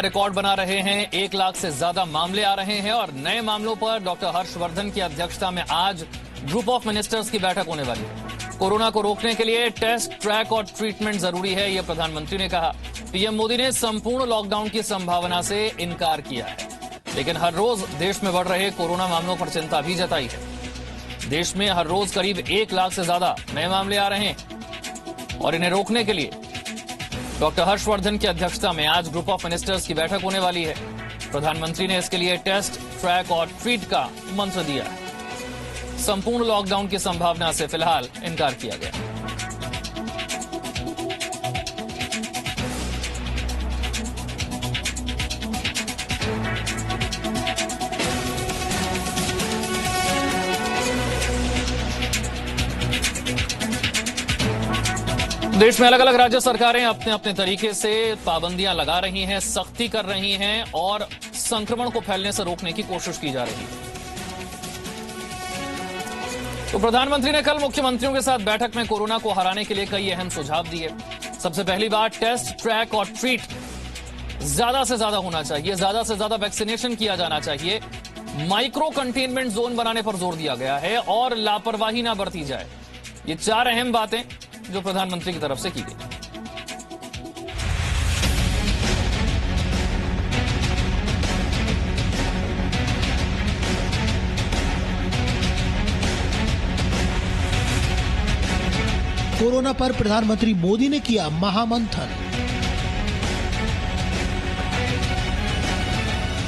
Record बना रहे हैं। 1 लाख से ज्यादा मामले आ रहे हैं और नए मामलों पर डॉक्टर हर्षवर्धन की अध्यक्षता में आज ग्रुप ऑफ मिनिस्टर्स की बैठक होने वाली है। कोरोना को रोकने के लिए टेस्ट, ट्रैक और ट्रीटमेंट जरूरी है, यह प्रधानमंत्री ने कहा। पीएम मोदी ने संपूर्ण लॉकडाउन की संभावना से इनकार किया है, लेकिन हर रोज देश में बढ़ रहे कोरोना मामलों पर चिंता भी जताई है। देश में हर रोज करीब 1 लाख से ज्यादा नए मामले आ रहे हैं और इन्हें रोकने के लिए डॉक्टर हर्षवर्धन की अध्यक्षता में आज ग्रुप ऑफ मिनिस्टर्स की बैठक होने वाली है। प्रधानमंत्री ने इसके लिए टेस्ट, ट्रैक और ट्रीट का मंत्र दिया है। संपूर्ण लॉकडाउन की संभावना से फिलहाल इनकार किया गया। देश में अलग अलग राज्य सरकारें अपने अपने तरीके से पाबंदियां लगा रही हैं, सख्ती कर रही हैं और संक्रमण को फैलने से रोकने की कोशिश की जा रही है। तो प्रधानमंत्री ने कल मुख्यमंत्रियों के साथ बैठक में कोरोना को हराने के लिए कई अहम सुझाव दिए। सबसे पहली बात, टेस्ट, ट्रैक और ट्रीट ज्यादा से ज्यादा होना चाहिए, ज्यादा से ज्यादा वैक्सीनेशन किया जाना चाहिए। माइक्रो कंटेनमेंट जोन बनाने पर जोर दिया गया है और लापरवाही ना बरती जाए। ये 4 अहम बातें जो प्रधानमंत्री की तरफ से की गई। कोरोना पर प्रधानमंत्री मोदी ने किया महामंथन।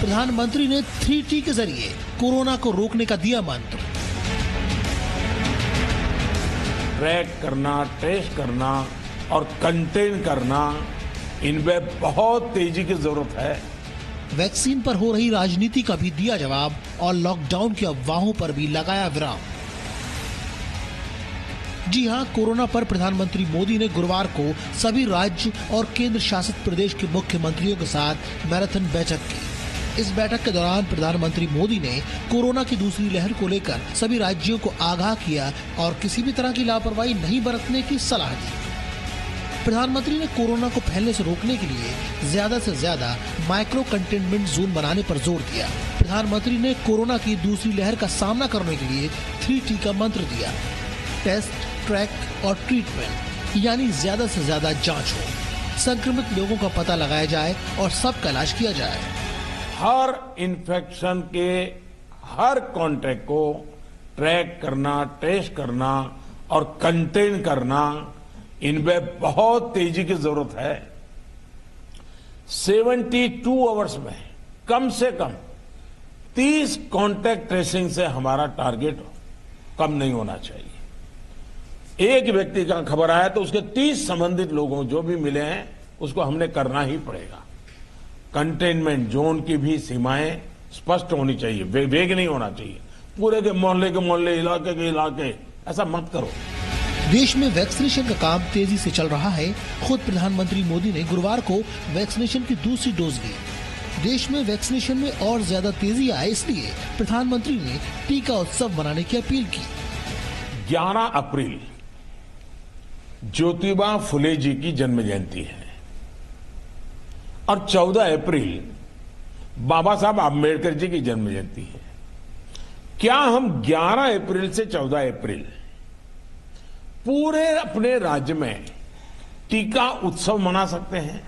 प्रधानमंत्री ने 3T के जरिए कोरोना को रोकने का दिया मंत्र। ट्रैक करना, टेस्ट करना और कंटेन करना, इनमें बहुत तेजी की जरूरत है। वैक्सीन पर हो रही राजनीति का भी दिया जवाब और लॉकडाउन की अफवाहों पर भी लगाया विराम। जी हां, कोरोना पर प्रधानमंत्री मोदी ने गुरुवार को सभी राज्य और केंद्र शासित प्रदेश के मुख्यमंत्रियों के साथ मैराथन बैठक की। इस बैठक के दौरान प्रधानमंत्री मोदी ने कोरोना की दूसरी लहर को लेकर सभी राज्यों को आगाह किया और किसी भी तरह की लापरवाही नहीं बरतने की सलाह दी। प्रधानमंत्री ने कोरोना को फैलने से रोकने के लिए ज्यादा से ज्यादा माइक्रो कंटेनमेंट जोन बनाने पर जोर दिया। प्रधानमंत्री ने कोरोना की दूसरी लहर का सामना करने के लिए 3T का मंत्र दिया। टेस्ट, ट्रैक और ट्रीटमेंट, यानी ज्यादा से ज्यादा जांच हो, संक्रमित लोगों का पता लगाया जाए और सबका इलाज किया जाए। हर इन्फेक्शन के हर कॉन्टैक्ट को ट्रैक करना, टेस्ट करना और कंटेन करना, इनमें बहुत तेजी की जरूरत है। 72 आवर्स में कम से कम 30 कॉन्टैक्ट ट्रेसिंग से हमारा टारगेट कम नहीं होना चाहिए। एक व्यक्ति का खबर आया तो उसके 30 संबंधित लोगों जो भी मिले हैं उसको हमने करना ही पड़ेगा। कंटेनमेंट जोन की भी सीमाएं स्पष्ट होनी चाहिए, वेग नहीं होना चाहिए। पूरे के मोहल्ले, इलाके के इलाके, ऐसा मत करो। देश में वैक्सीनेशन का काम तेजी से चल रहा है। खुद प्रधानमंत्री मोदी ने गुरुवार को वैक्सीनेशन की दूसरी डोज दी। देश में वैक्सीनेशन में और ज्यादा तेजी आए, इसलिए प्रधानमंत्री ने टीका उत्सव मनाने की अपील की। 11 अप्रैल ज्योतिबा फुले जी की जन्म जयंती है और 14 अप्रैल बाबा साहब आम्बेडकर जी की जन्म जयंती है। क्या हम 11 अप्रैल से 14 अप्रैल पूरे अपने राज्य में टीका उत्सव मना सकते हैं?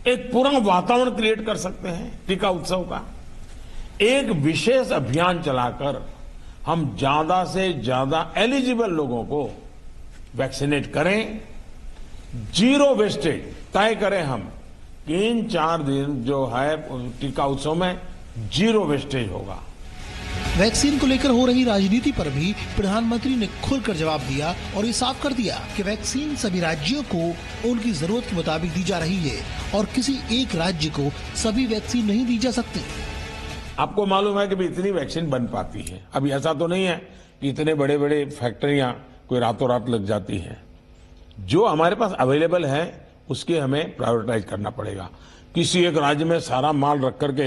एक पूरा वातावरण क्रिएट कर सकते हैं टीका उत्सव का। एक विशेष अभियान चलाकर हम ज्यादा से ज्यादा एलिजिबल लोगों को वैक्सीनेट करें, जीरो वेस्टेज तय करें हम कि इन 4 दिन जो है टीका उत्सव में जीरो वेस्टेज होगा। वैक्सीन को लेकर हो रही राजनीति पर भी प्रधानमंत्री ने खुलकर जवाब दिया और ये साफ कर दिया कि वैक्सीन सभी राज्यों को उनकी जरूरत के मुताबिक दी जा रही है और किसी एक राज्य को सभी वैक्सीन नहीं दी जा सकती। आपको मालूम है कि भी इतनी वैक्सीन बन पाती है। अभी ऐसा तो नहीं है कि इतने बड़े बड़े फैक्ट्रियां कोई रातों रात लग जाती है। जो हमारे पास अवेलेबल है उसके हमें प्रायोरिटाइज करना पड़ेगा। किसी एक राज्य में सारा माल रख करके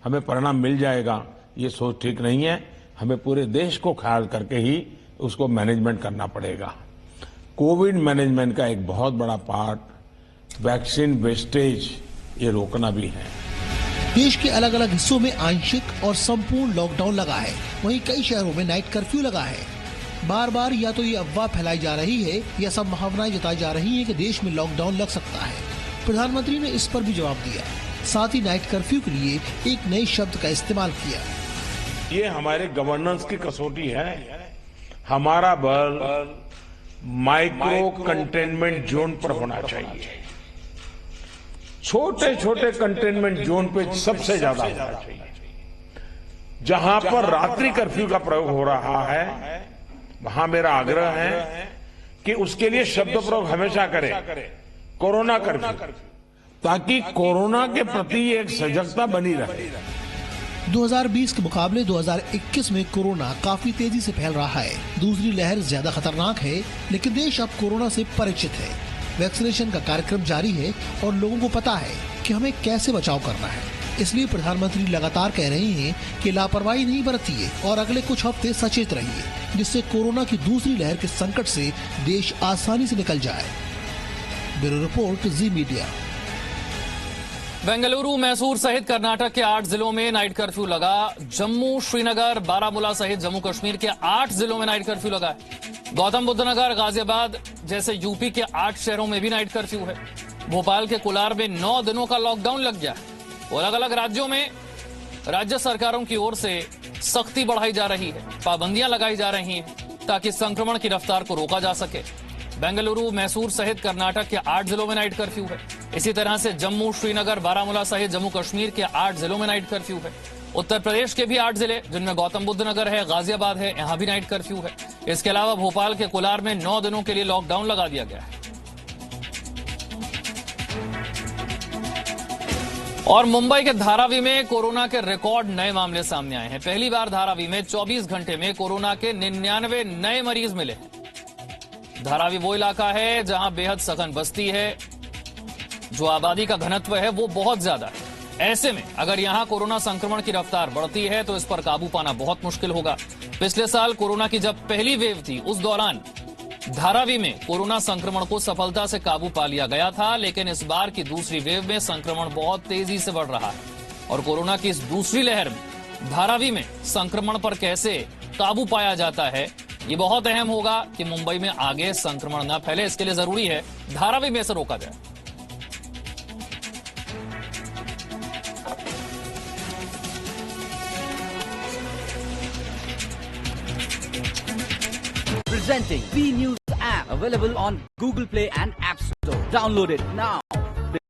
हमें परिणाम मिल जाएगा, ये सोच ठीक नहीं है। हमें पूरे देश को ख्याल करके ही उसको मैनेजमेंट करना पड़ेगा। कोविड मैनेजमेंट का एक बहुत बड़ा पार्ट वैक्सीन वेस्टेज ये रोकना भी है। देश के अलग अलग हिस्सों में आंशिक और संपूर्ण लॉकडाउन लगा है, वहीं कई शहरों में नाइट कर्फ्यू लगा है। बार बार या तो ये अफवाह फैलाई जा रही है या संभावनाएं जताई जा रही है कि देश में लॉकडाउन लग सकता है। प्रधानमंत्री ने इस पर भी जवाब दिया, साथ ही नाइट कर्फ्यू के लिए एक नए शब्द का इस्तेमाल किया। ये हमारे गवर्नेंस की कसौटी है। हमारा बल माइक्रो कंटेनमेंट जोन पर होना चाहिए। छोटे छोटे कंटेनमेंट जोन पे सबसे ज्यादा होना चाहिए। जहां पर रात्रि कर्फ्यू का प्रयोग हो रहा है, वहां मेरा आग्रह है कि उसके लिए शब्द प्रयोग हमेशा करें, कोरोना कर्फ्यू, ताकि कोरोना के प्रति एक सजगता बनी रहे। 2020 के मुकाबले 2021 में कोरोना काफी तेजी से फैल रहा है। दूसरी लहर ज्यादा खतरनाक है, लेकिन देश अब कोरोना से परिचित है। वैक्सीनेशन का कार्यक्रम जारी है और लोगों को पता है कि हमें कैसे बचाव करना है। इसलिए प्रधानमंत्री लगातार कह रहे हैं कि लापरवाही नहीं बरतिए और अगले कुछ हफ्ते सचेत रहिए, जिससे कोरोना की दूसरी लहर के संकट से देश आसानी से निकल जाए। ब्यूरो रिपोर्ट, जी मीडिया। बेंगलुरु, मैसूर सहित कर्नाटक के 8 जिलों में नाइट कर्फ्यू लगा। जम्मू, श्रीनगर, बारामूला सहित जम्मू कश्मीर के 8 जिलों में नाइट कर्फ्यू लगा है। गौतम बुद्ध नगर, गाजियाबाद जैसे यूपी के 8 शहरों में भी नाइट कर्फ्यू है। भोपाल के कुलार में 9 दिनों का लॉकडाउन लग गया है। अलग अलग राज्यों में राज्य सरकारों की ओर से सख्ती बढ़ाई जा रही है, पाबंदियां लगाई जा रही हैं ताकि संक्रमण की रफ्तार को रोका जा सके। बेंगलुरु, मैसूर सहित कर्नाटक के 8 जिलों में नाइट कर्फ्यू है। इसी तरह से जम्मू, श्रीनगर, बारामूला सहित जम्मू कश्मीर के 8 जिलों में नाइट कर्फ्यू है। उत्तर प्रदेश के भी 8 जिले, जिनमें गौतम बुद्ध नगर है, गाजियाबाद है, यहां भी नाइट कर्फ्यू है। इसके अलावा भोपाल के कुलार में 9 दिनों के लिए लॉकडाउन लगा दिया गया है। और मुंबई के धारावी में कोरोना के रिकॉर्ड नए मामले सामने आए हैं। पहली बार धारावी में 24 घंटे में कोरोना के 99 नए मरीज मिले। धारावी वो इलाका है जहां बेहद सघन बस्ती है, जो आबादी का घनत्व है वो बहुत ज्यादा है। ऐसे में अगर यहां कोरोना संक्रमण की रफ्तार बढ़ती है तो इस पर काबू पाना बहुत मुश्किल होगा। पिछले साल कोरोना की जब पहली वेव थी, उस दौरान धारावी में कोरोना संक्रमण को सफलता से काबू पा लिया गया था, लेकिन इस बार की दूसरी वेव में संक्रमण बहुत तेजी से बढ़ रहा है। और कोरोना की इस दूसरी लहर में धारावी में संक्रमण पर कैसे काबू पाया जाता है, ये बहुत अहम होगा कि मुंबई में आगे संक्रमण न फैले। इसके लिए जरूरी है धारावी में से रोका जाए। Presenting B News app, available on Google Play and App Store. Download it now.